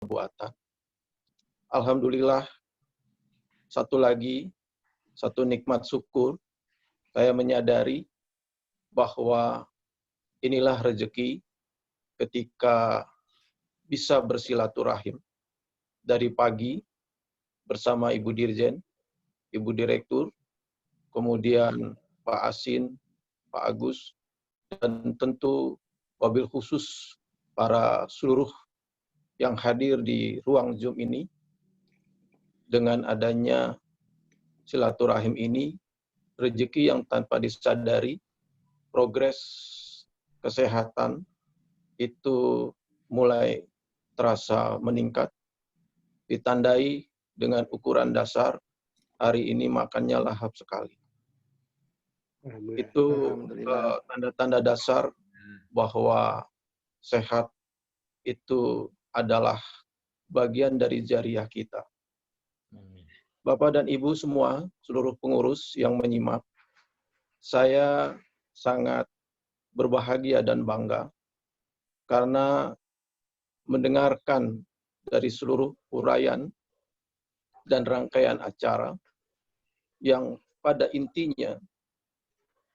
perbuatan. Alhamdulillah, satu nikmat syukur, saya menyadari bahwa inilah rezeki ketika bisa bersilaturahim dari pagi bersama Ibu Dirjen, Ibu Direktur, kemudian Pak Asin, Pak Agus, dan tentu wabil khusus para seluruh yang hadir di ruang Zoom ini. Dengan adanya silaturahim ini, rezeki yang tanpa disadari, progres kesehatan itu mulai terasa meningkat, ditandai dengan ukuran dasar, hari ini makannya lahap sekali. Itu tanda-tanda dasar bahwa sehat itu adalah bagian dari jariah kita. Bapak dan Ibu semua, seluruh pengurus yang menyimak, saya sangat berbahagia dan bangga karena mendengarkan dari seluruh uraian dan rangkaian acara yang pada intinya,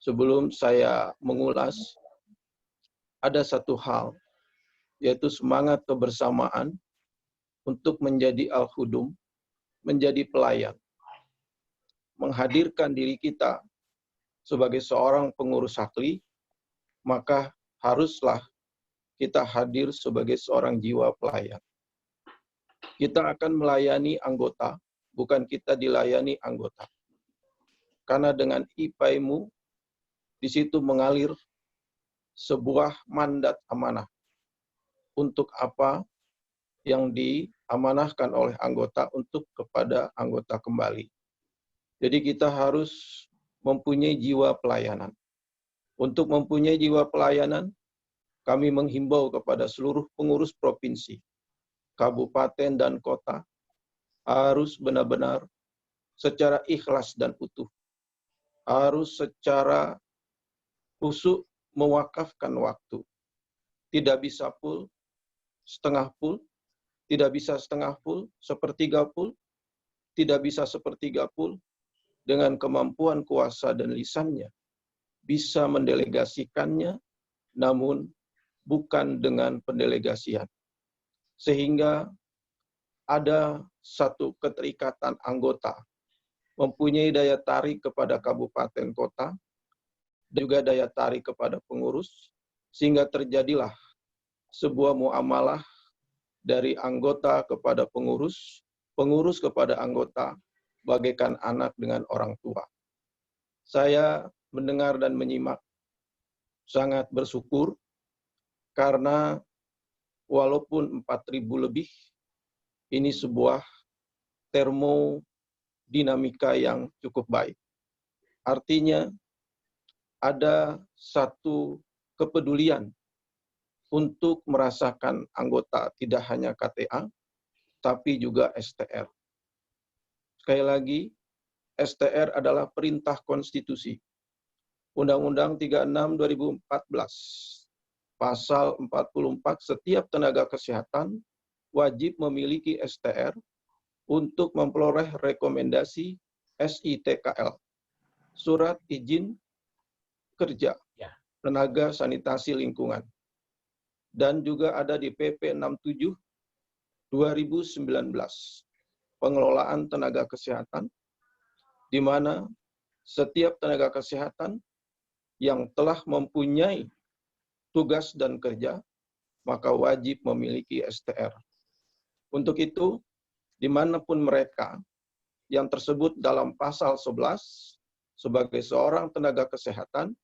sebelum saya mengulas, ada satu hal, yaitu semangat kebersamaan untuk menjadi al-khudum, menjadi pelayan, menghadirkan diri kita sebagai seorang pengurus hakli, maka haruslah kita hadir sebagai seorang jiwa pelayan. Kita akan melayani anggota, bukan kita dilayani anggota. Karena dengan IPAIMU, di situ mengalir sebuah mandat amanah. Untuk apa yang diamanahkan oleh anggota untuk kepada anggota kembali. Jadi kita harus mempunyai jiwa pelayanan. Untuk mempunyai jiwa pelayanan, kami menghimbau kepada seluruh pengurus provinsi, kabupaten dan kota, harus benar-benar secara ikhlas dan utuh. Harus secara khusyuk mewakafkan waktu. Tidak bisa full, setengah full, tidak bisa setengah full, sepertiga full, tidak bisa sepertiga full, dengan kemampuan kuasa dan lisannya, bisa mendelegasikannya, namun bukan dengan pendelegasian. Sehingga ada satu keterikatan anggota, mempunyai daya tarik kepada kabupaten kota, juga daya tarik kepada pengurus, sehingga terjadilah sebuah muamalah dari anggota kepada pengurus, pengurus kepada anggota, bagaikan anak dengan orang tua. Saya mendengar dan menyimak, sangat bersyukur, karena walaupun 4.000 lebih, ini sebuah termodinamika yang cukup baik. Artinya, ada satu kepedulian untuk merasakan anggota tidak hanya KTA, tapi juga STR. Sekali lagi, STR adalah perintah konstitusi. Undang-Undang 36 2014, pasal 44, setiap tenaga kesehatan wajib memiliki STR untuk memperoleh rekomendasi SITKL, Surat Izin Kerja, Tenaga Sanitasi Lingkungan. Dan juga ada di PP 67 2019, pengelolaan tenaga kesehatan, di mana setiap tenaga kesehatan yang telah mempunyai tugas dan kerja, maka wajib memiliki STR. Untuk itu, dimanapun mereka yang tersebut dalam pasal 11 sebagai seorang tenaga kesehatan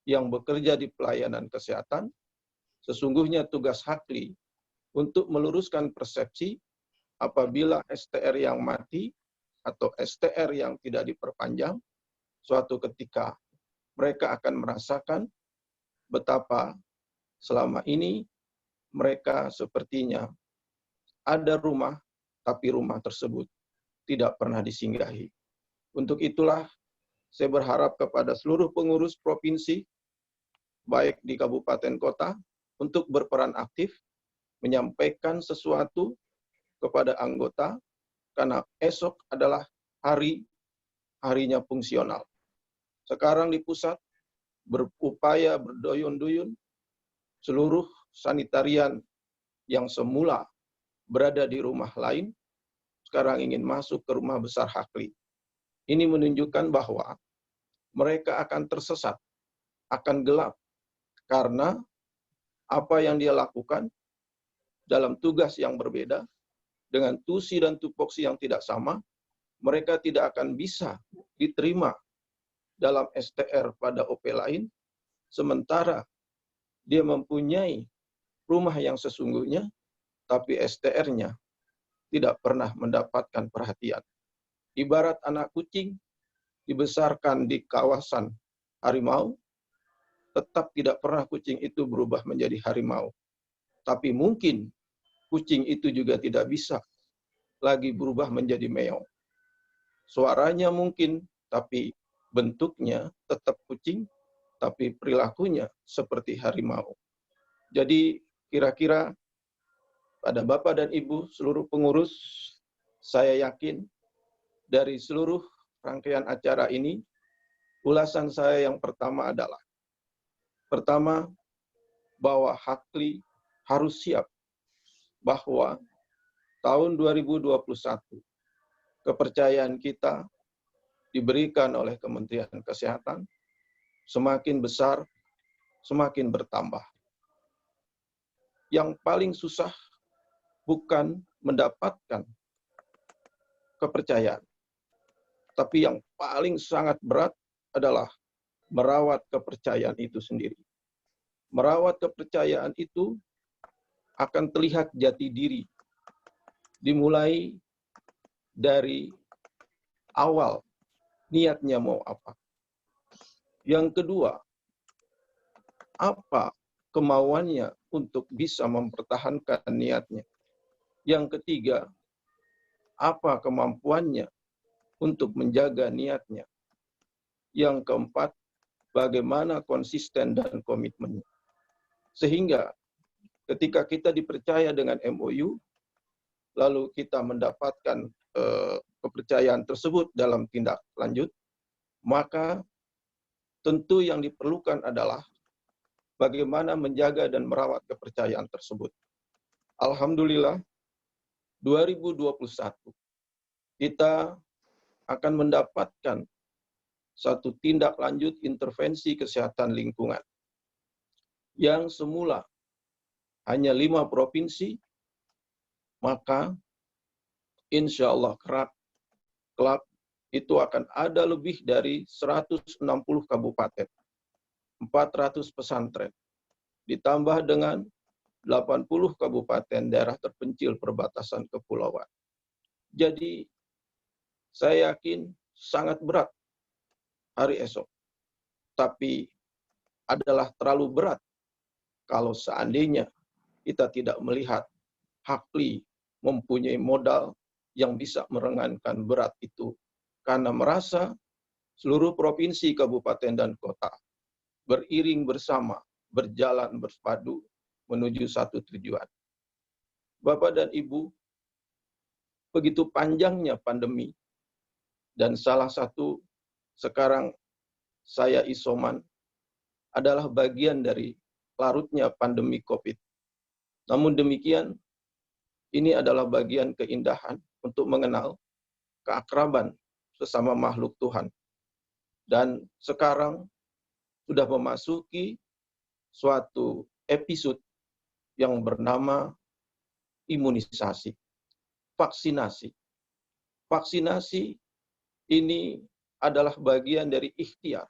yang bekerja di pelayanan kesehatan, sesungguhnya tugas hakli untuk meluruskan persepsi apabila STR yang mati atau STR yang tidak diperpanjang, suatu ketika mereka akan merasakan betapa selama ini mereka sepertinya ada rumah, tapi rumah tersebut tidak pernah disinggahi. Untuk itulah saya berharap kepada seluruh pengurus provinsi, baik di kabupaten kota, untuk berperan aktif, menyampaikan sesuatu kepada anggota karena esok adalah harinya fungsional. Sekarang di pusat berupaya berduyun-duyun seluruh sanitarian yang semula berada di rumah lain sekarang ingin masuk ke rumah besar Hakli. Ini menunjukkan bahwa mereka akan tersesat, akan gelap, karena apa yang dia lakukan dalam tugas yang berbeda, dengan tusi dan tupoksi yang tidak sama, mereka tidak akan bisa diterima dalam STR pada OP lain, sementara dia mempunyai rumah yang sesungguhnya, tapi STR-nya tidak pernah mendapatkan perhatian. Ibarat anak kucing dibesarkan di kawasan harimau, tetap tidak pernah kucing itu berubah menjadi harimau. Tapi mungkin kucing itu juga tidak bisa lagi berubah menjadi meong. Suaranya mungkin, tapi bentuknya tetap kucing, tapi perilakunya seperti harimau. Jadi kira-kira pada Bapak dan Ibu, seluruh pengurus, saya yakin dari seluruh rangkaian acara ini, ulasan saya yang pertama adalah, pertama, bahwa Hakli harus siap bahwa tahun 2021, kepercayaan kita diberikan oleh Kementerian Kesehatan semakin besar, semakin bertambah. Yang paling susah bukan mendapatkan kepercayaan, tapi yang paling sangat berat adalah merawat kepercayaan itu sendiri. Merawat kepercayaan itu akan terlihat jati diri, dimulai dari awal niatnya mau apa. Yang kedua, apa kemauannya untuk bisa mempertahankan niatnya. Yang ketiga, apa kemampuannya untuk menjaga niatnya. Yang keempat, bagaimana konsisten dan komitmennya. Sehingga ketika kita dipercaya dengan MOU, lalu kita mendapatkan kepercayaan tersebut dalam tindak lanjut, maka tentu yang diperlukan adalah bagaimana menjaga dan merawat kepercayaan tersebut. Alhamdulillah, 2021 kita akan mendapatkan satu tindak lanjut intervensi kesehatan lingkungan yang semula hanya 5 provinsi, maka insya Allah kelak itu akan ada lebih dari 160 kabupaten, 400 pesantren, ditambah dengan 80 kabupaten daerah terpencil perbatasan kepulauan. Jadi saya yakin sangat berat hari esok, tapi adalah terlalu berat kalau seandainya kita tidak melihat Hakli mempunyai modal yang bisa meringankan berat itu, karena merasa seluruh provinsi, kabupaten, dan kota beriring bersama, berjalan bersepadu menuju satu tujuan. Bapak dan Ibu, begitu panjangnya pandemi, dan salah satu sekarang saya isoman adalah bagian dari larutnya pandemi COVID. Namun demikian, ini adalah bagian keindahan untuk mengenal keakraban sesama makhluk Tuhan. Dan sekarang sudah memasuki suatu episode yang bernama imunisasi, vaksinasi. Vaksinasi ini adalah bagian dari ikhtiar.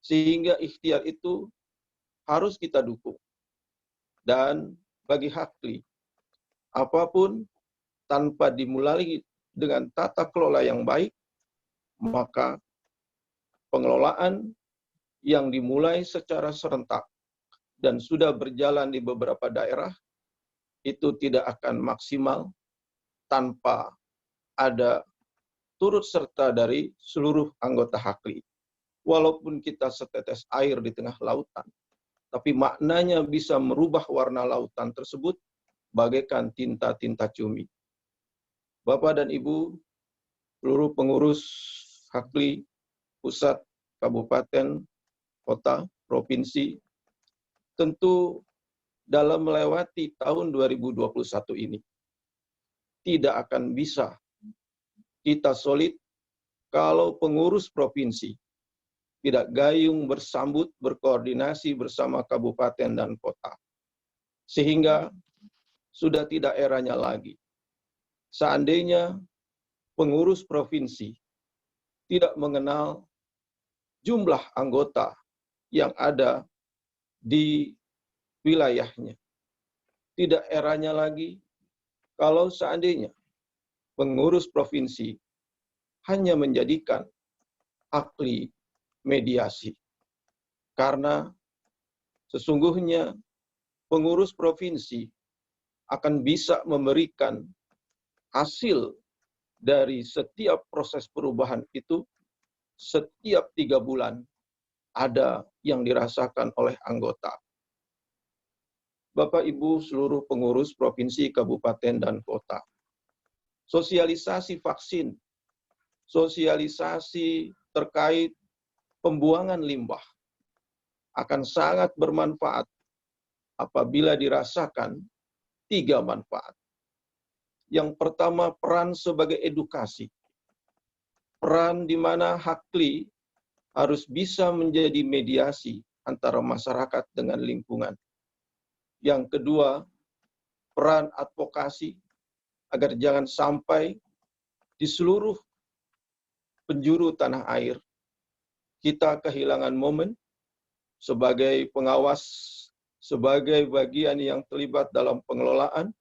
Sehingga ikhtiar itu harus kita dukung. Dan bagi Hakli, apapun tanpa dimulai dengan tata kelola yang baik, maka pengelolaan yang dimulai secara serentak dan sudah berjalan di beberapa daerah, itu tidak akan maksimal tanpa ada turut serta dari seluruh anggota Hakli. Walaupun kita setetes air di tengah lautan, tapi maknanya bisa merubah warna lautan tersebut bagaikan tinta-tinta cumi. Bapak dan Ibu, seluruh pengurus Hakli, pusat, kabupaten, kota, provinsi, tentu dalam melewati tahun 2021 ini, tidak akan bisa kita solid kalau pengurus provinsi tidak gayung bersambut, berkoordinasi bersama kabupaten dan kota. Sehingga sudah tidak eranya lagi. Seandainya pengurus provinsi tidak mengenal jumlah anggota yang ada di wilayahnya. Tidak eranya lagi kalau seandainya pengurus provinsi hanya menjadikan ahli mediasi. Karena sesungguhnya pengurus provinsi akan bisa memberikan hasil dari setiap proses perubahan itu setiap 3 bulan ada yang dirasakan oleh anggota. Bapak Ibu seluruh pengurus provinsi, kabupaten, dan kota. Sosialisasi vaksin, sosialisasi terkait pembuangan limbah akan sangat bermanfaat apabila dirasakan 3 manfaat. Yang pertama, peran sebagai edukasi. Peran di mana Hakli harus bisa menjadi mediasi antara masyarakat dengan lingkungan. Yang kedua, peran advokasi agar jangan sampai di seluruh penjuru tanah air kita kehilangan momen sebagai pengawas, sebagai bagian yang terlibat dalam pengelolaan,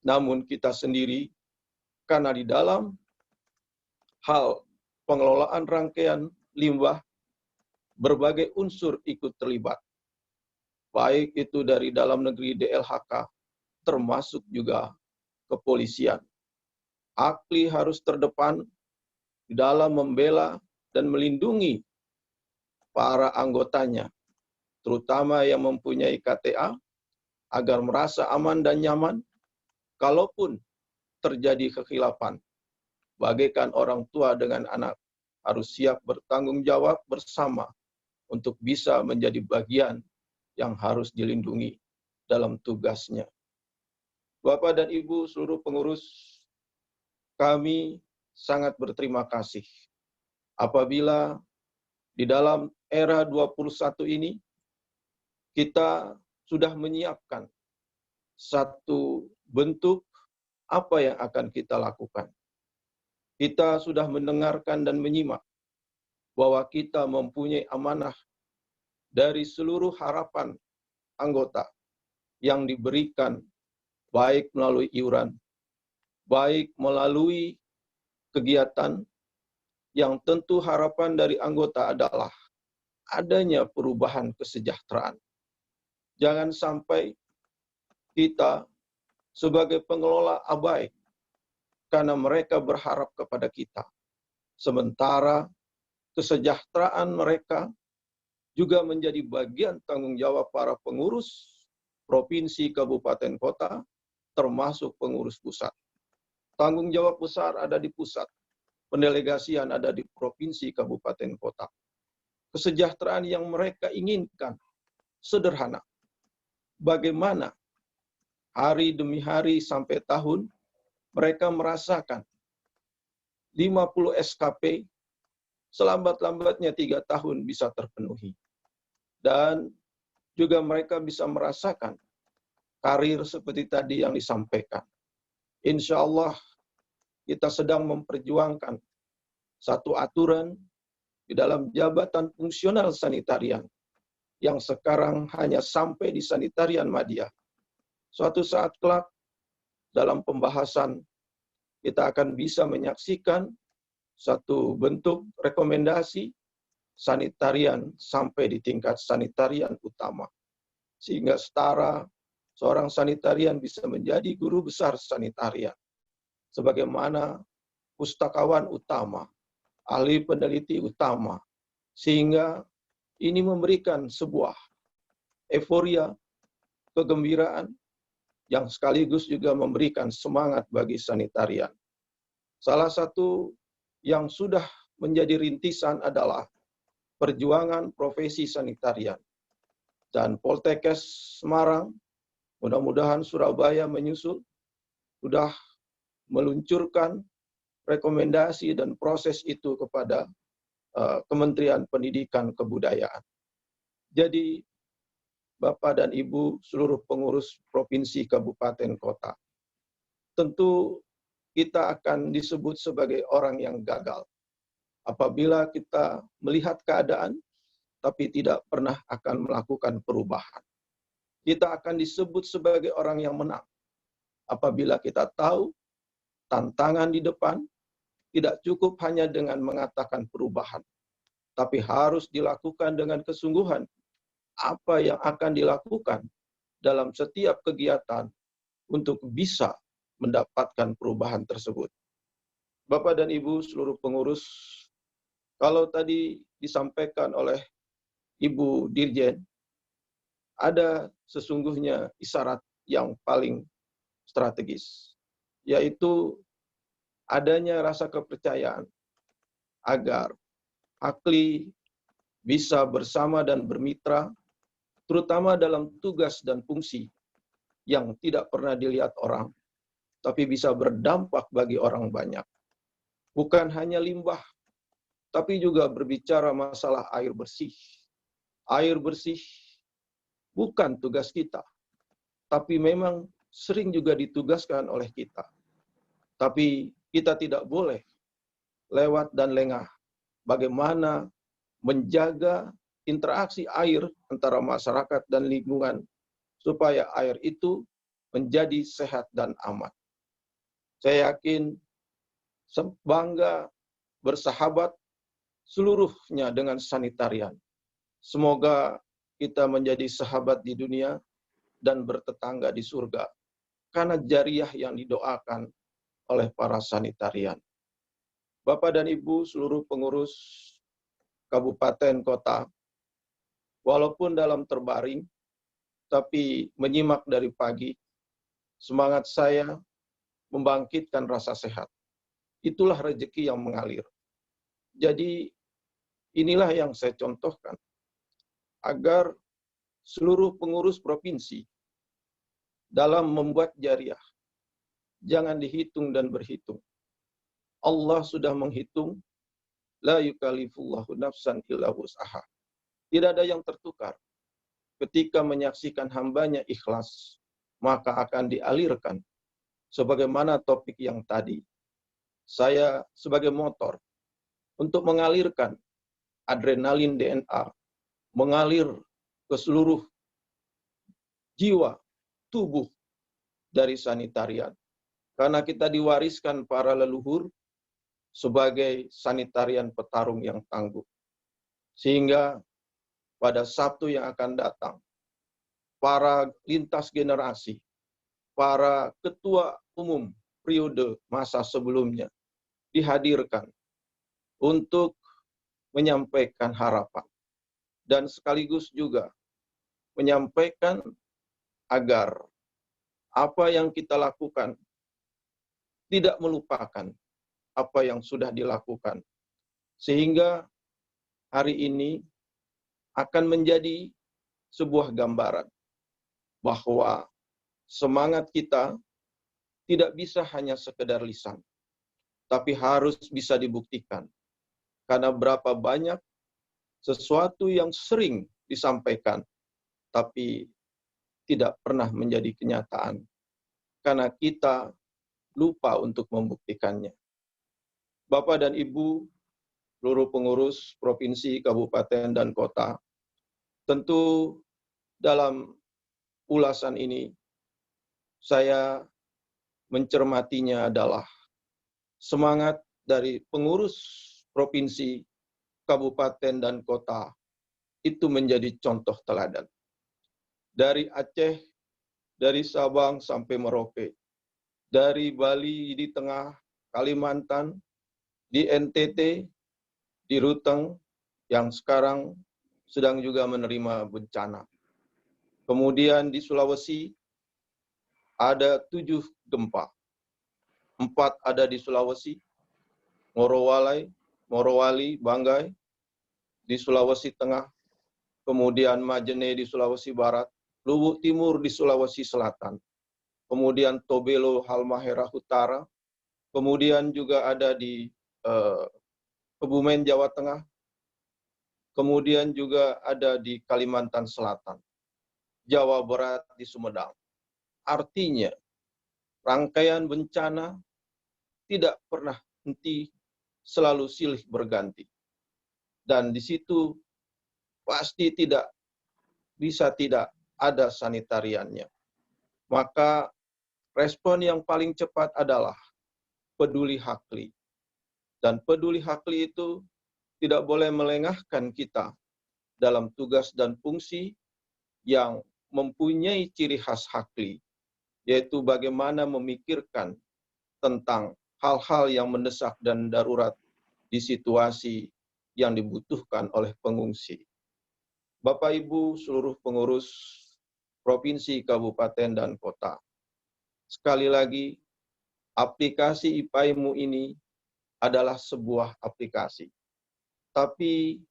namun kita sendiri karena di dalam hal pengelolaan rangkaian limbah berbagai unsur ikut terlibat. Baik itu dari dalam negeri DLHK, termasuk juga kepolisian. Hakli harus terdepan di dalam membela dan melindungi para anggotanya, terutama yang mempunyai KTA, agar merasa aman dan nyaman, kalaupun terjadi kekhilafan. Bagaikan orang tua dengan anak, harus siap bertanggung jawab bersama untuk bisa menjadi bagian yang harus dilindungi dalam tugasnya. Bapak dan Ibu seluruh pengurus, kami sangat berterima kasih apabila di dalam era 21 ini kita sudah menyiapkan satu bentuk apa yang akan kita lakukan. Kita sudah mendengarkan dan menyimak bahwa kita mempunyai amanah dari seluruh harapan anggota yang diberikan baik melalui iuran, baik melalui kegiatan, yang tentu harapan dari anggota adalah adanya perubahan kesejahteraan. Jangan sampai kita sebagai pengelola abai karena mereka berharap kepada kita. Sementara kesejahteraan mereka juga menjadi bagian tanggung jawab para pengurus provinsi, kabupaten, kota, termasuk pengurus pusat. Tanggung jawab besar ada di pusat, pendelegasian ada di provinsi, kabupaten, kota. Kesejahteraan yang mereka inginkan sederhana. Bagaimana hari demi hari sampai tahun mereka merasakan 50 SKP selambat-lambatnya 3 tahun bisa terpenuhi. Dan juga mereka bisa merasakan karir seperti tadi yang disampaikan. Insya Allah kita sedang memperjuangkan satu aturan di dalam jabatan fungsional sanitarian yang sekarang hanya sampai di sanitarian madya. Suatu saat kelak dalam pembahasan kita akan bisa menyaksikan satu bentuk rekomendasi sanitarian sampai di tingkat sanitarian utama. Sehingga setara seorang sanitarian bisa menjadi guru besar sanitarian. Sebagaimana pustakawan utama, ahli peneliti utama. Sehingga ini memberikan sebuah euforia, kegembiraan, yang sekaligus juga memberikan semangat bagi sanitarian. Salah satu yang sudah menjadi rintisan adalah perjuangan profesi sanitarian. Dan Poltekkes Semarang, mudah-mudahan Surabaya menyusul, sudah meluncurkan rekomendasi dan proses itu kepada Kementerian Pendidikan Kebudayaan. Jadi, Bapak dan Ibu seluruh pengurus provinsi, kabupaten, kota, tentu kita akan disebut sebagai orang yang gagal apabila kita melihat keadaan tapi tidak pernah akan melakukan perubahan. Kita akan disebut sebagai orang yang menang apabila kita tahu tantangan di depan tidak cukup hanya dengan mengatakan perubahan, tapi harus dilakukan dengan kesungguhan. Apa yang akan dilakukan dalam setiap kegiatan untuk bisa mendapatkan perubahan tersebut. Bapak dan Ibu seluruh pengurus, kalau tadi disampaikan oleh Ibu Dirjen, ada sesungguhnya isyarat yang paling strategis, yaitu adanya rasa kepercayaan agar AKLI bisa bersama dan bermitra, terutama dalam tugas dan fungsi yang tidak pernah dilihat orang, tapi bisa berdampak bagi orang banyak. Bukan hanya limbah, tapi juga berbicara masalah air bersih. Air bersih bukan tugas kita, tapi memang sering juga ditugaskan oleh kita. Tapi kita tidak boleh lewat dan lengah bagaimana menjaga interaksi air antara masyarakat dan lingkungan supaya air itu menjadi sehat dan aman. Saya yakin bangga bersahabat seluruhnya dengan sanitarian. Semoga kita menjadi sahabat di dunia dan bertetangga di surga karena jariah yang didoakan oleh para sanitarian. Bapak dan Ibu seluruh pengurus kabupaten kota, walaupun dalam terbaring, tapi menyimak dari pagi, semangat saya membangkitkan rasa sehat. Itulah rezeki yang mengalir. Jadi inilah yang saya contohkan, agar seluruh pengurus provinsi dalam membuat jariah, jangan dihitung dan berhitung. Allah sudah menghitung, la yukallifullahu nafsan illa wus'aha. Tidak ada yang tertukar. Ketika menyaksikan hambanya ikhlas, maka akan dialirkan. Sebagaimana topik yang tadi, saya sebagai motor untuk mengalirkan adrenalin DNA, mengalir ke seluruh jiwa, tubuh dari sanitarian. Karena kita diwariskan para leluhur sebagai sanitarian petarung yang tangguh. Sehingga pada Sabtu yang akan datang, para lintas generasi, para ketua umum periode masa sebelumnya dihadirkan untuk menyampaikan harapan dan sekaligus juga menyampaikan agar apa yang kita lakukan tidak melupakan apa yang sudah dilakukan, sehingga hari ini akan menjadi sebuah gambaran bahwa semangat kita tidak bisa hanya sekedar lisan, tapi harus bisa dibuktikan. Karena berapa banyak sesuatu yang sering disampaikan, tapi tidak pernah menjadi kenyataan. Karena kita lupa untuk membuktikannya. Bapak dan Ibu, seluruh pengurus provinsi, kabupaten, dan kota, tentu dalam ulasan ini, saya mencermatinya adalah semangat dari pengurus provinsi, kabupaten, dan kota itu menjadi contoh teladan. Dari Aceh, dari Sabang sampai Merauke, dari Bali di tengah, Kalimantan, di NTT, di Ruteng, yang sekarang sedang juga menerima bencana. Kemudian di Sulawesi, ada 7 gempa. 4 ada di Sulawesi, Morowali, Banggai di Sulawesi Tengah, kemudian Majene di Sulawesi Barat, Luwu Timur di Sulawesi Selatan, kemudian Tobelo Halmahera Utara, kemudian juga ada di Kebumen Jawa Tengah, kemudian juga ada di Kalimantan Selatan, Jawa Barat di Sumedang. Artinya, rangkaian bencana tidak pernah henti, selalu silih berganti. Dan di situ pasti tidak bisa tidak ada sanitariannya. Maka respon yang paling cepat adalah peduli hakli. Dan peduli hakli itu tidak boleh melengahkan kita dalam tugas dan fungsi yang mempunyai ciri khas hakli, yaitu bagaimana memikirkan tentang hal-hal yang mendesak dan darurat di situasi yang dibutuhkan oleh pengungsi. Bapak Ibu seluruh pengurus provinsi, kabupaten, dan kota, sekali lagi, aplikasi IPAIMU ini adalah sebuah aplikasi. Tapi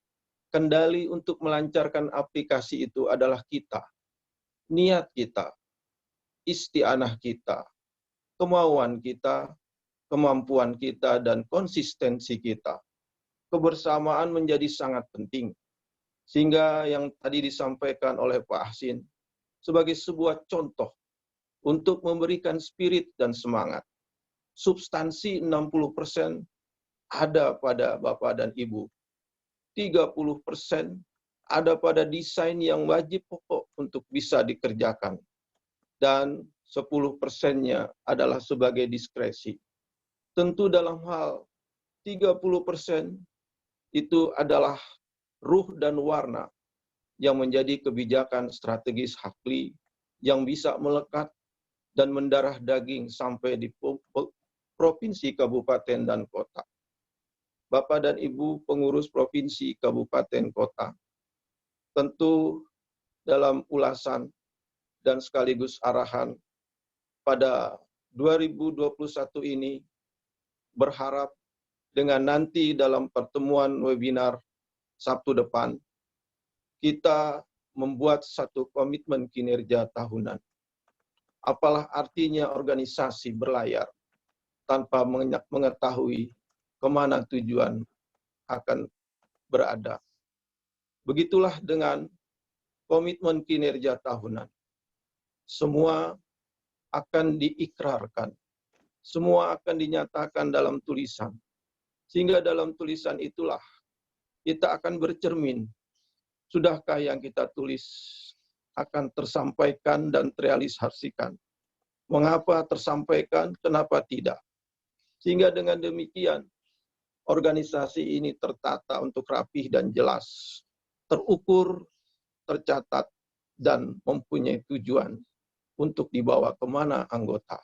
kendali untuk melancarkan aplikasi itu adalah kita, niat kita, isti'anah kita, kemauan kita, kemampuan kita, dan konsistensi kita. Kebersamaan menjadi sangat penting. Sehingga yang tadi disampaikan oleh Pak Ahsin sebagai sebuah contoh untuk memberikan spirit dan semangat. Substansi 60% ada pada Bapak dan Ibu. 30% ada pada desain yang wajib pokok untuk bisa dikerjakan. Dan 10%-nya adalah sebagai diskresi. Tentu dalam hal 30% itu adalah ruh dan warna yang menjadi kebijakan strategis hakli yang bisa melekat dan mendarah daging sampai di provinsi, kabupaten, dan kota. Bapak dan Ibu pengurus provinsi, kabupaten, kota, tentu dalam ulasan dan sekaligus arahan pada 2021 ini berharap dengan nanti dalam pertemuan webinar Sabtu depan, kita membuat satu komitmen kinerja tahunan. Apalah artinya organisasi berlayar tanpa mengetahui kemana tujuan akan berada. Begitulah dengan komitmen kinerja tahunan. Semua akan diikrarkan, semua akan dinyatakan dalam tulisan. Sehingga dalam tulisan itulah kita akan bercermin, sudahkah yang kita tulis akan tersampaikan dan terrealisasikan? Mengapa tersampaikan, kenapa tidak? Sehingga dengan demikian, organisasi ini tertata untuk rapih dan jelas, terukur, tercatat, dan mempunyai tujuan untuk dibawa kemana anggota.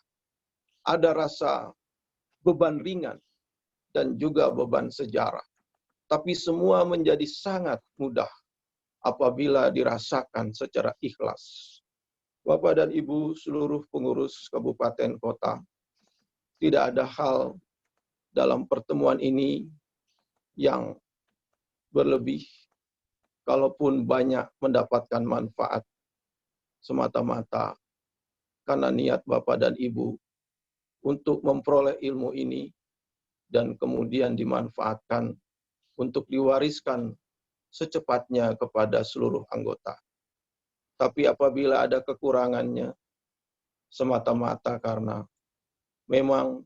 Ada rasa beban ringan dan juga beban sejarah. Tapi semua menjadi sangat mudah apabila dirasakan secara ikhlas. Bapak dan Ibu seluruh pengurus kabupaten kota, tidak ada hal dalam pertemuan ini yang berlebih, kalaupun banyak mendapatkan manfaat semata-mata karena niat Bapak dan Ibu untuk memperoleh ilmu ini dan kemudian dimanfaatkan untuk diwariskan secepatnya kepada seluruh anggota. Tapi apabila ada kekurangannya, semata-mata karena memang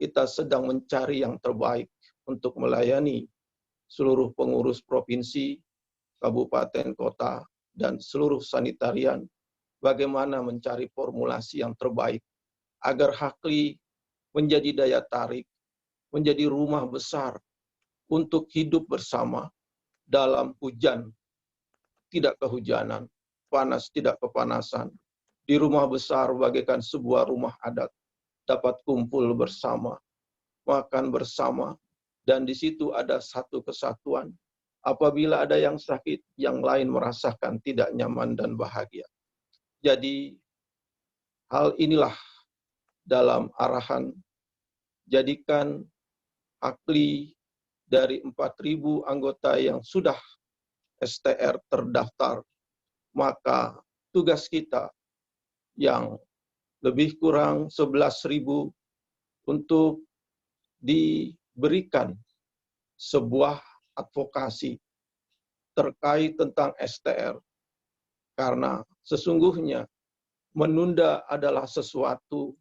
kita sedang mencari yang terbaik untuk melayani seluruh pengurus provinsi, kabupaten, kota, dan seluruh sanitarian, bagaimana mencari formulasi yang terbaik agar hakli menjadi daya tarik, menjadi rumah besar untuk hidup bersama dalam hujan, tidak kehujanan, panas tidak kepanasan. Di rumah besar bagaikan sebuah rumah adat, dapat kumpul bersama, makan bersama, dan di situ ada satu kesatuan. Apabila ada yang sakit, yang lain merasakan tidak nyaman dan bahagia. Jadi, hal inilah dalam arahan, jadikan Hakli dari 4.000 anggota yang sudah STR terdaftar, maka tugas kita yang lebih kurang 11.000 untuk diberikan sebuah advokasi terkait tentang STR. Karena sesungguhnya menunda adalah sesuatu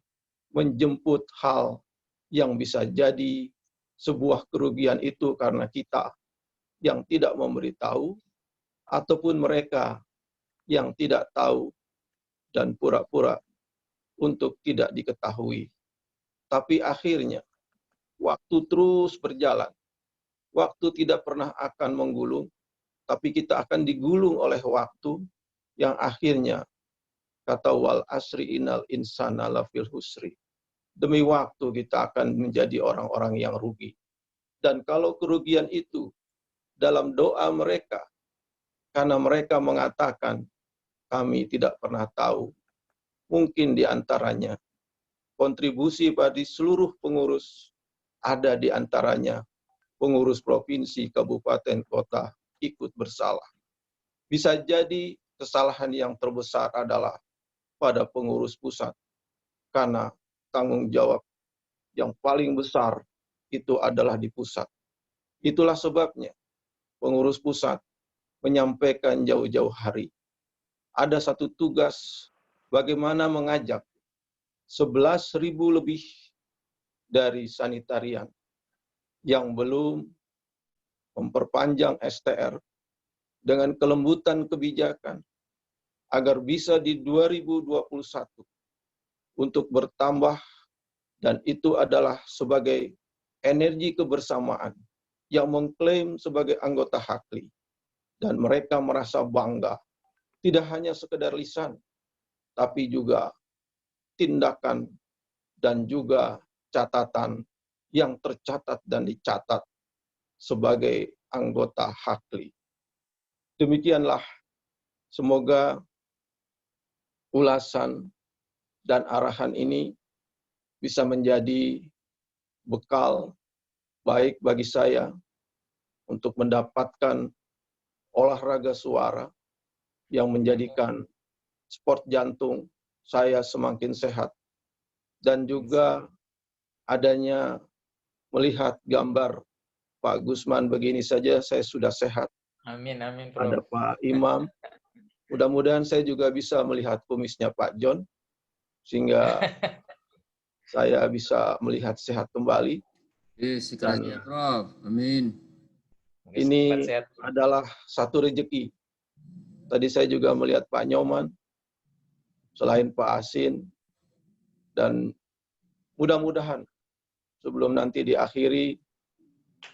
menjemput hal yang bisa jadi sebuah kerugian itu karena kita yang tidak memberitahu ataupun mereka yang tidak tahu dan pura-pura untuk tidak diketahui. Tapi akhirnya waktu terus berjalan. Waktu tidak pernah akan menggulung, tapi kita akan digulung oleh waktu yang akhirnya kata wal asri innal insana lafil husri. Demi waktu kita akan menjadi orang-orang yang rugi. Dan kalau kerugian itu dalam doa mereka, karena mereka mengatakan kami tidak pernah tahu, mungkin di antaranya kontribusi bagi seluruh pengurus, ada di antaranya pengurus provinsi, kabupaten, kota ikut bersalah. Bisa jadi kesalahan yang terbesar adalah pada pengurus pusat, karena tanggung jawab yang paling besar itu adalah di pusat. Itulah sebabnya pengurus pusat menyampaikan jauh-jauh hari. Ada satu tugas bagaimana mengajak 11.000 lebih dari sanitarian yang belum memperpanjang STR dengan kelembutan kebijakan agar bisa di 2021 untuk bertambah, dan itu adalah sebagai energi kebersamaan yang mengklaim sebagai anggota Hakli. Dan mereka merasa bangga, tidak hanya sekedar lisan, tapi juga tindakan dan juga catatan yang tercatat dan dicatat sebagai anggota Hakli. Demikianlah, semoga ulasan dan arahan ini bisa menjadi bekal baik bagi saya untuk mendapatkan olahraga suara yang menjadikan sport jantung saya semakin sehat, dan juga adanya melihat gambar Pak Gusman begini saja saya sudah sehat. Amin, amin. Ada Pak Imam. Mudah-mudahan saya juga bisa melihat kumisnya Pak John, sehingga saya bisa melihat sehat kembali. Dan ya, Prof. Amin. Ini adalah satu rezeki. Tadi saya juga melihat Pak Nyoman, selain Pak Asin, dan mudah-mudahan sebelum nanti diakhiri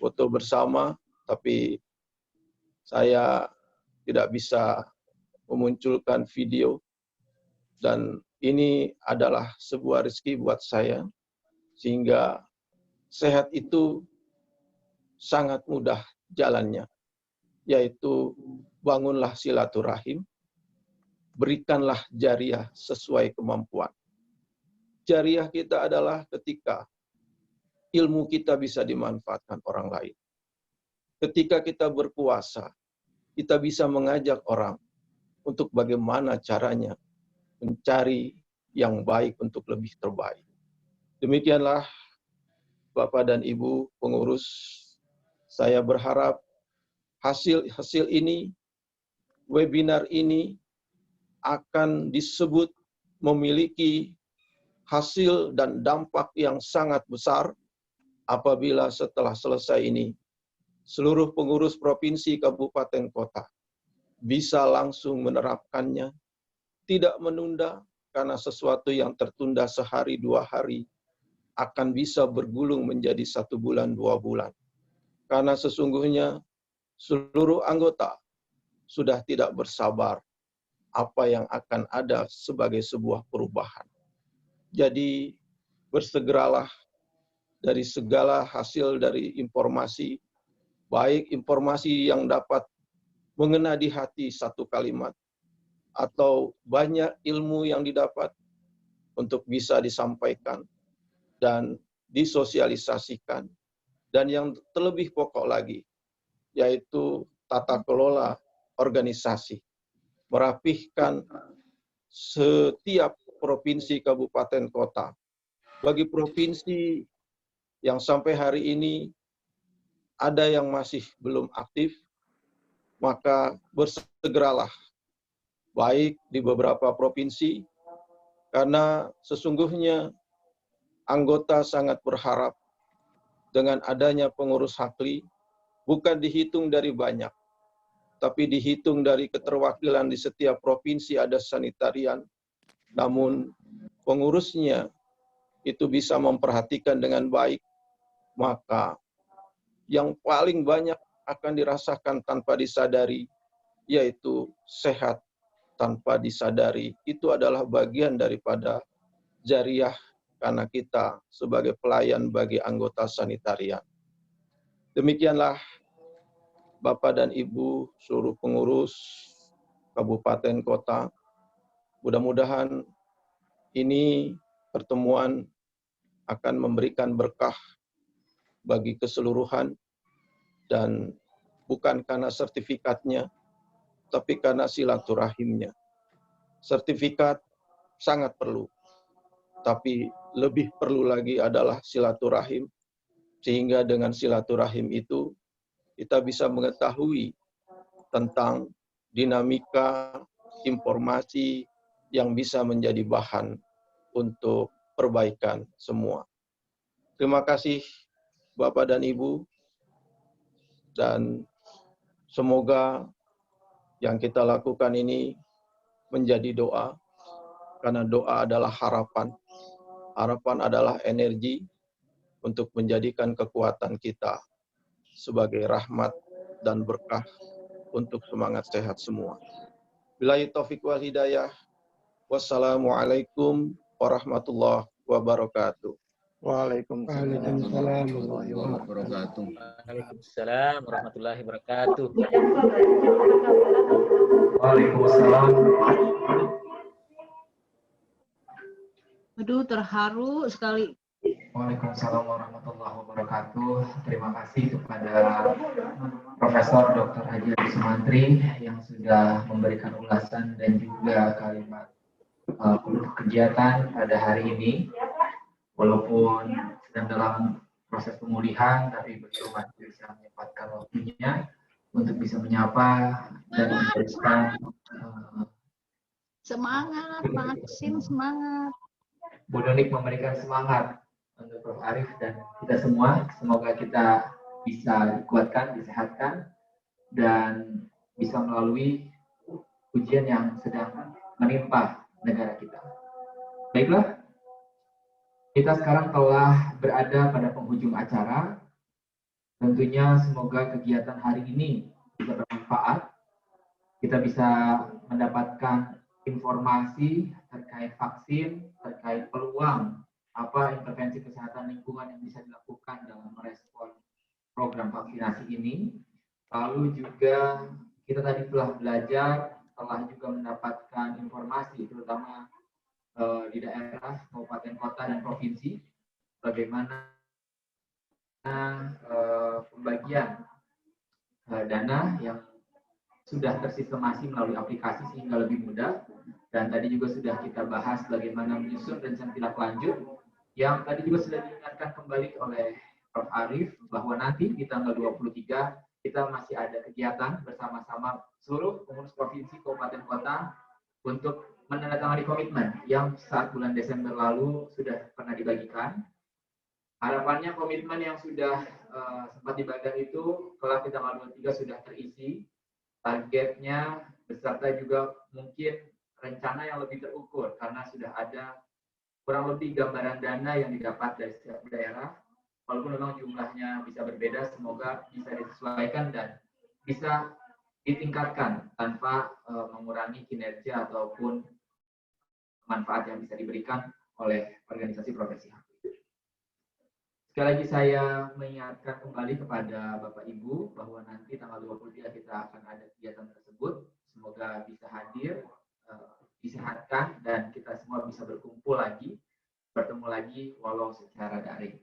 foto bersama, tapi saya tidak bisa memunculkan video, dan ini adalah sebuah rezeki buat saya, sehingga sehat itu sangat mudah jalannya, yaitu bangunlah silaturahim, berikanlah jariah sesuai kemampuan. Jariah kita adalah ketika ilmu kita bisa dimanfaatkan orang lain. Ketika kita berpuasa, kita bisa mengajak orang untuk bagaimana caranya mencari yang baik untuk lebih terbaik. Demikianlah Bapak dan Ibu pengurus, saya berharap hasil ini, webinar ini akan disebut memiliki hasil dan dampak yang sangat besar apabila setelah selesai ini seluruh pengurus provinsi, kabupaten, kota bisa langsung menerapkannya, tidak menunda, karena sesuatu yang tertunda sehari, 2 hari akan bisa bergulung menjadi 1 bulan, 2 bulan. Karena sesungguhnya seluruh anggota sudah tidak bersabar apa yang akan ada sebagai sebuah perubahan. Jadi bersegeralah dari segala hasil dari informasi, baik informasi yang dapat mengena di hati satu kalimat, atau banyak ilmu yang didapat untuk bisa disampaikan dan disosialisasikan dan yang terlebih pokok lagi, yaitu tata kelola organisasi. Merapihkan setiap provinsi, kabupaten, kota. Bagi provinsi yang sampai hari ini ada yang masih belum aktif, maka bersegeralah, baik di beberapa provinsi, karena sesungguhnya anggota sangat berharap dengan adanya pengurus hakli, bukan dihitung dari banyak, tapi dihitung dari keterwakilan di setiap provinsi ada sanitarian, namun pengurusnya itu bisa memperhatikan dengan baik, maka yang paling banyak akan dirasakan tanpa disadari, yaitu sehat tanpa disadari. Itu adalah bagian daripada jariah karena kita sebagai pelayan bagi anggota sanitarian. Demikianlah Bapak dan Ibu seluruh pengurus kabupaten kota. Mudah-mudahan ini pertemuan akan memberikan berkah bagi keseluruhan, dan bukan karena sertifikatnya, tapi karena silaturahimnya. Sertifikat sangat perlu, tapi lebih perlu lagi adalah silaturahim, sehingga dengan silaturahim itu kita bisa mengetahui tentang dinamika informasi yang bisa menjadi bahan untuk perbaikan semua. Terima kasih Bapak dan Ibu, dan semoga yang kita lakukan ini menjadi doa, karena doa adalah harapan. Harapan adalah energi untuk menjadikan kekuatan kita sebagai rahmat dan berkah untuk semangat sehat semua. Billahi taufiq wal hidayah. Wassalamualaikum warahmatullahi wabarakatuh. Waalaikumsalam warahmatullahi wabarakatuh. Waalaikumsalam warahmatullahi wabarakatuh. Waalaikumsalam. Aduh, terharu sekali. Waalaikumsalam warahmatullahi wabarakatuh. Terima kasih kepada Profesor Dr. Haji Adi Sumantri yang sudah memberikan ulasan dan juga kalimat penutup kegiatan pada hari ini. Walaupun sedang dalam proses pemulihan, tapi betul masih bisa menyempatkan waktunya untuk bisa menyapa dan memberikan Semangat, vaksin semangat. Bu Donik memberikan semangat untuk Prof. Arif dan kita semua. Semoga kita bisa dikuatkan, disehatkan, dan bisa melalui ujian yang sedang menimpa negara kita. Baiklah, kita sekarang telah berada pada penghujung acara. Tentunya semoga kegiatan hari ini bisa bermanfaat. Kita bisa mendapatkan informasi terkait vaksin, terkait peluang apa intervensi kesehatan lingkungan yang bisa dilakukan dalam merespon program vaksinasi ini. Lalu juga kita tadi telah belajar, telah juga mendapatkan informasi terutama di daerah, kabupaten, kota, dan provinsi, bagaimana pembagian dana yang sudah tersistemasi melalui aplikasi sehingga lebih mudah. Dan tadi juga sudah kita bahas bagaimana menyusun rencana tindak lanjut yang tadi juga sudah diingatkan kembali oleh Prof. Arif bahwa nanti di tanggal 23 kita masih ada kegiatan bersama-sama seluruh pengurus provinsi, kabupaten, kota untuk menandatangani komitmen yang saat bulan Desember lalu sudah pernah dibagikan. Harapannya komitmen yang sudah sempat dibagikan itu kelak di tanggal 23 sudah terisi. Targetnya beserta juga mungkin rencana yang lebih terukur karena sudah ada kurang lebih gambaran dana yang didapat dari setiap daerah. Walaupun memang jumlahnya bisa berbeda, semoga bisa disesuaikan dan bisa ditingkatkan tanpa mengurangi kinerja ataupun manfaat yang bisa diberikan oleh organisasi profesi hakli. Sekali lagi saya mengingatkan kembali kepada Bapak Ibu bahwa nanti tanggal 23 kita akan ada kegiatan tersebut. Semoga bisa hadir, disehatkan, dan kita semua bisa berkumpul lagi, bertemu lagi walau secara daring.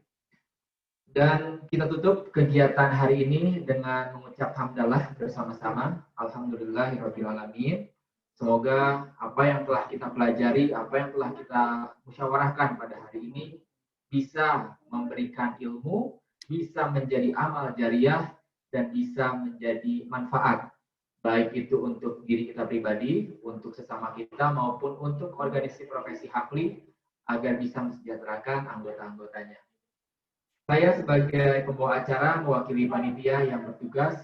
Dan kita tutup kegiatan hari ini dengan mengucap hamdalah bersama-sama. Alhamdulillahirrabbilalamin. Semoga apa yang telah kita pelajari, apa yang telah kita musyawarahkan pada hari ini bisa memberikan ilmu, bisa menjadi amal jariah, dan bisa menjadi manfaat. Baik itu untuk diri kita pribadi, untuk sesama kita, maupun untuk organisasi profesi Hafli, agar bisa mensejahterakan anggota-anggotanya. Saya sebagai pembawa acara, mewakili panitia yang bertugas,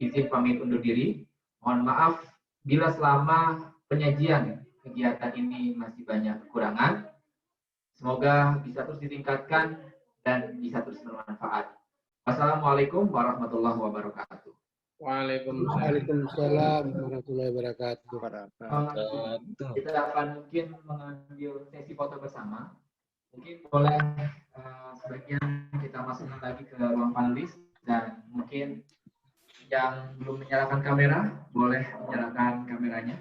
izin pamit undur diri. Mohon maaf bila selama penyajian kegiatan ini masih banyak kekurangan. Semoga bisa terus ditingkatkan dan bisa terus bermanfaat. Wassalamualaikum warahmatullahi wabarakatuh. Waalaikumsalam warahmatullahi wabarakatuh. Kita akan mungkin mengambil sesi foto bersama. Mungkin boleh sebagian kita masukkan lagi ke ruang panelis, dan mungkin yang belum menyalakan kamera boleh menyalakan kameranya.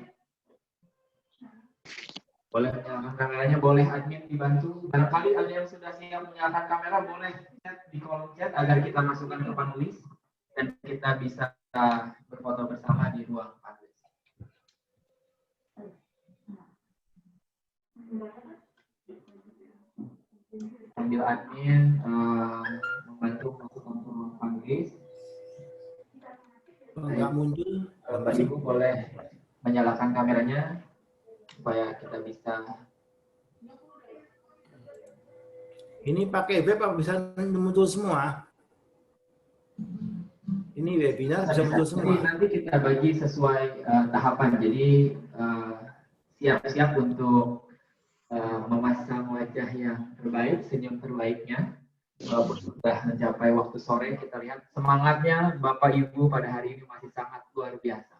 Boleh menyalakan kameranya, boleh admin dibantu. Barangkali ada yang sudah siap menyalakan kamera, boleh chat di kolom chat agar kita masukkan ke panelis dan kita bisa berfoto bersama di ruang panelis. Sambil admin membantu masukkan ke ruang panelis. Nggak muncul. Bapak Ibu boleh menyalakan kameranya supaya kita bisa. Ini pakai web apa bisa muncul semua? Ini webinar bisa muncul semua. Nanti kita bagi sesuai tahapan. Jadi siap-siap untuk memasang wajah yang terbaik, senyum terbaiknya. Walaupun sudah mencapai waktu sore, kita lihat semangatnya Bapak Ibu pada hari ini masih sangat luar biasa.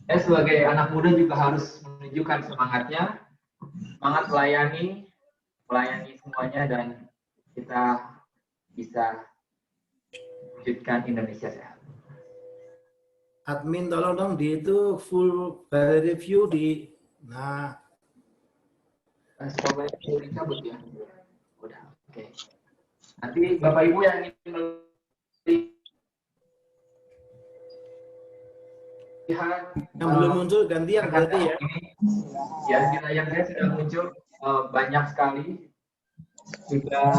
Saya sebagai anak muda juga harus menunjukkan semangatnya, semangat melayani semuanya, dan kita bisa wujudkan Indonesia sehat. Admin tolong dong di itu full review di. Nah, Coba dicabut ya. Udah, oke. Nanti Bapak Ibu yang ingin melihat yang belum muncul gantian berarti ya. Ya, di layar saya sudah muncul banyak sekali, sudah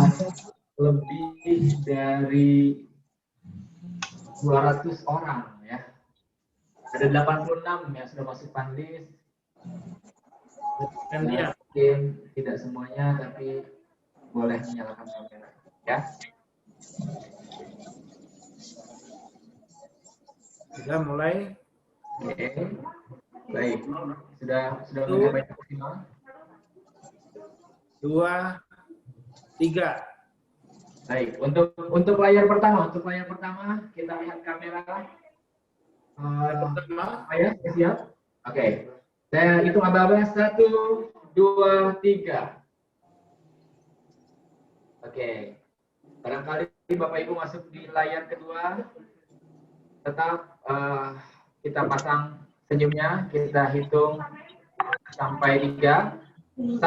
lebih dari 200 orang ya. Ada 86 yang sudah masuk panelis. Gantian. Mungkin tidak semuanya, tapi boleh menyalakan kamera ya. Sudah mulai. Oke, baik. Sudah mulai banyak maksimal. 2, 3. Baik. Untuk layar pertama, kita lihat kamera. Pertama, Ya, siap. Oke. Saya hitung aba-aba. 1, 2, 3. Oke. Barangkali Bapak Ibu masuk di layar kedua. Tetap kita pasang senyumnya, kita hitung sampai 3. 1,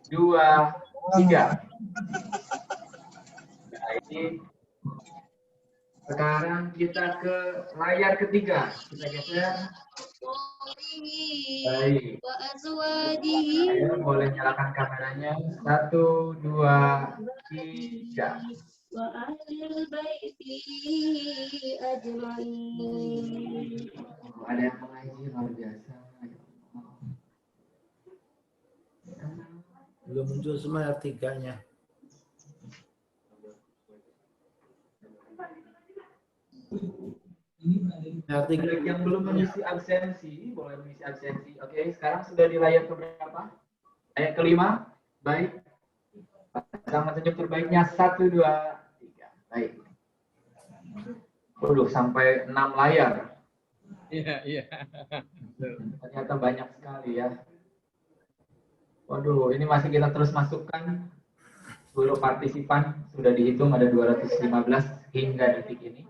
2, 3. Baik. Sekarang kita ke layar ketiga. Kita geser. Baik. Ayo, boleh nyalakan kameranya. 1, 2, 3. Ada yang mengaji luar biasa. belum muncul semua R3-nya. R3 yang belum mengisi absensi, boleh mengisi absensi. Oke, sekarang sudah di layar keberapa? Layar kelima. Baik. Sama senyum terbaiknya 1, 2, 3. Baik. Sampai 6 layar. Iya. Ternyata banyak sekali ya. Waduh, ini masih kita terus masukkan. Seluruh partisipan sudah dihitung ada 215 hingga detik ini.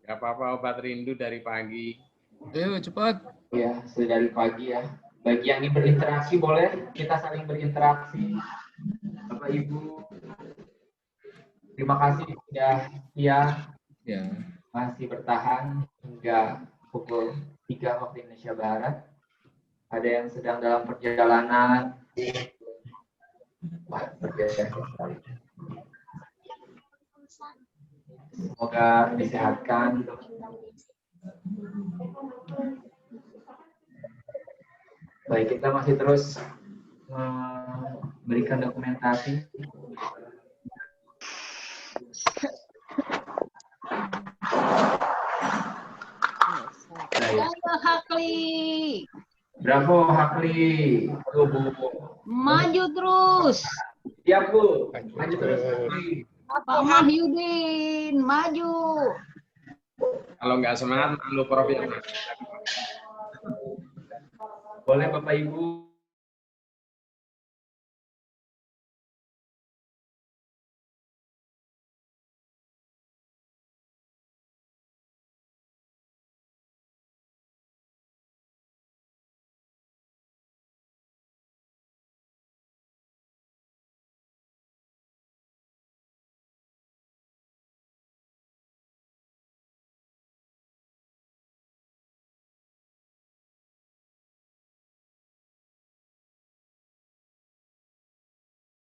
Gak apa-apa, obat rindu dari pagi. Ayo cepat. Ya, sudah dari pagi ya. Bagi yang ingin berinteraksi boleh kita saling berinteraksi. Bapak Ibu Terima kasih sudah setia Ya. masih bertahan hingga pukul 3 waktu Indonesia Barat. Ada yang sedang dalam perjalanan. Wah, berbiasa sekali. Semoga disehatkan. Baik, kita masih terus memberikan dokumentasi. Baik. Ayo Hakli, Bravo Hakli. Bu. maju terus. Siap Bu. Maju terus Hakli. Pak Mahyudin, maju. Kalau nggak semangat, malu Prof. Boleh Bapak Ibu